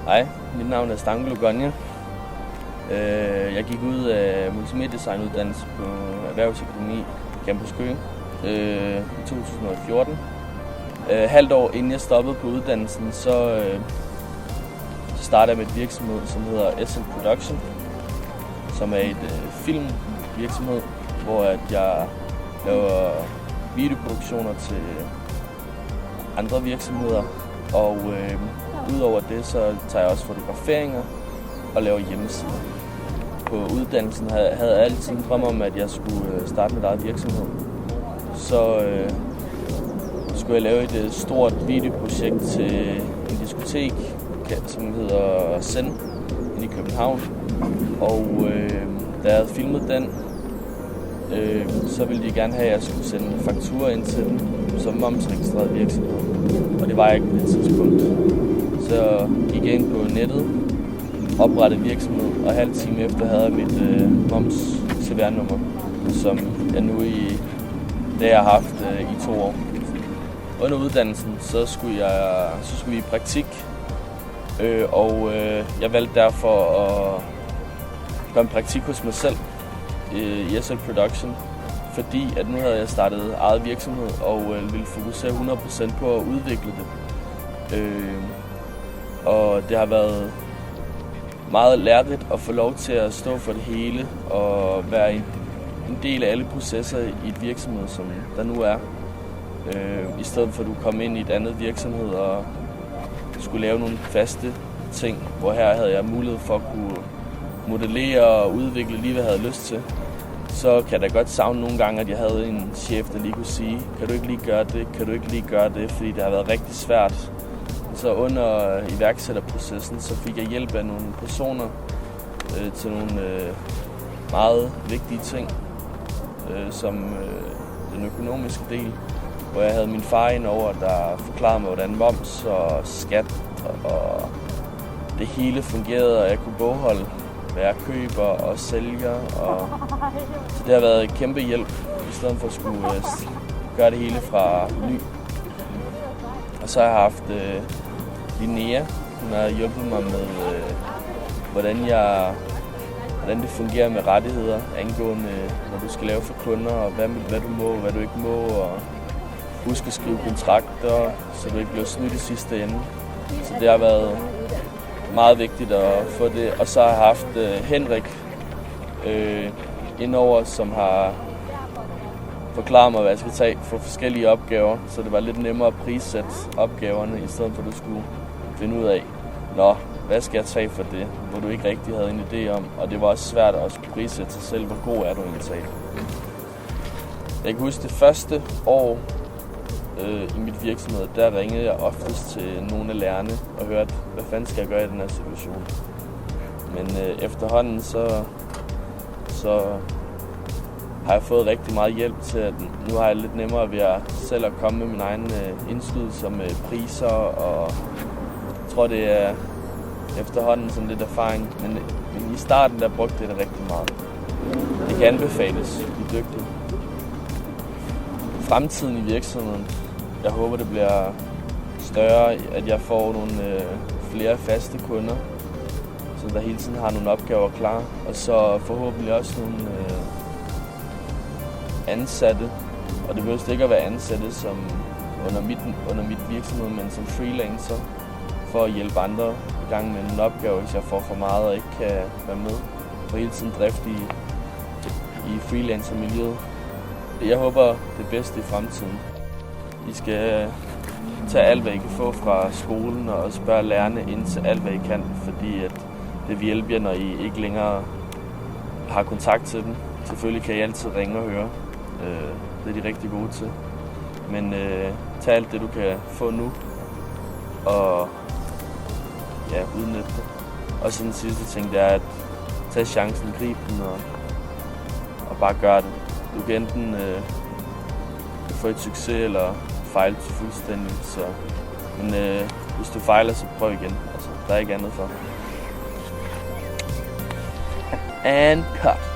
Hej, mit navn er Stanko Logonja. Jeg gik ud af multimediedesignuddannelse på Erhvervsakademi Campus Køge i 2014. Halvt år inden jeg stoppede på uddannelsen, så startede jeg med et virksomhed, som hedder Essel Production, som er et filmvirksomhed, hvor jeg laver videoproduktioner til andre virksomheder. Og udover det, så tager jeg også fotograferinger og laver hjemmesider. På uddannelsen havde jeg altid en drøm om, at jeg skulle starte med eget virksomhed. Så skulle jeg lave et stort videoprojekt til en diskotek, som hedder Zen i København. Og da jeg havde filmet den, så ville de gerne have, at jeg skulle sende en faktura ind til den som momsregistreret virksomhed. Og det var jeg ikke på det tidspunkt. Så gik jeg ind på nettet, oprettede virksomhed, og halv time efter havde jeg mit moms-CVR-nummer, som jeg nu har haft i 2 år. Under uddannelsen, så skulle vi i praktik, og jeg valgte derfor at gøre en praktik hos mig selv i Essel Production, fordi at nu havde jeg startet eget virksomhed og ville fokusere 100% på at udvikle det. Og det har været meget lærerigt at få lov til at stå for det hele og være en del af alle processer i et virksomhed, som der nu er. I stedet for at du kom ind i et andet virksomhed og skulle lave nogle faste ting, hvor her havde jeg mulighed for at kunne modellere og udvikle lige, hvad jeg havde lyst til. Så kan jeg da godt savne nogle gange, at jeg havde en chef, der lige kunne sige, kan du ikke lige gøre det, kan du ikke lige gøre det, fordi det har været rigtig svært. Så under iværksætterprocessen, så fik jeg hjælp af nogle personer til nogle meget vigtige ting, som den økonomiske del, hvor jeg havde min far indover, der forklarede mig, hvordan moms og skat og det hele fungerede, og jeg kunne bogholde, hvad jeg køber og sælger. Så det har været et kæmpe hjælp, i stedet for at skulle gøre det hele fra ny. Og så har jeg haft Linnea. Hun har hjulpet mig med, hvordan det fungerer med rettigheder angående, når du skal lave for kunder, og hvad du må, hvad du ikke må, og husk at skrive kontrakter, så du ikke bliver snydt i sidste ende. Så det har været meget vigtigt at få det. Og så har jeg haft Henrik indover, som har forklaret mig, hvad jeg skal tage for forskellige opgaver, så det var lidt nemmere at prissætte opgaverne, i stedet for at du skulle finde ud af, hvad skal jeg tage for det, hvor du ikke rigtig havde en idé om, og det var også svært at skulle prissætte sig selv, hvor god er du egentlig. Jeg kan huske det første år i mit virksomhed, der ringede jeg oftest til nogle af lærerne og hørte, hvad fanden skal jeg gøre i den her situation. Men efterhånden så har jeg fået rigtig meget hjælp til, at nu har jeg lidt nemmere ved at selv at komme med min egen indskydelse med priser, og jeg tror, det er efterhånden sådan lidt erfaring. Men i starten, der brugte jeg det rigtig meget. Det kan anbefales, de dygtige. Fremtiden i virksomheden, jeg håber, det bliver større, at jeg får nogle flere faste kunder, så der hele tiden har nogle opgaver klar, og så forhåbentlig også nogle ansatte, og det behøver ikke at være ansatte som under mit virksomhed, men som freelancer, for at hjælpe andre i gang med nogle opgaver, hvis jeg får for meget og ikke kan være med. For hele tiden drift i freelancer-miljøet. Jeg håber det bedste i fremtiden. I skal tage alt, hvad I kan få fra skolen, og spørge lærerne ind til alt, hvad I kan, fordi at det vil hjælpe jer, når I ikke længere har kontakt til dem. Selvfølgelig kan I altid ringe og høre. Det er de rigtig gode til. Men tag alt det, du kan få nu, og udnytte det. Og så den sidste ting, det er at tage chancen, gribe den og bare gøre det. Du kan enten få et succes eller fejle til fuldstændig. Men hvis du fejler, så prøv igen. Altså, der er ikke andet for. And cut.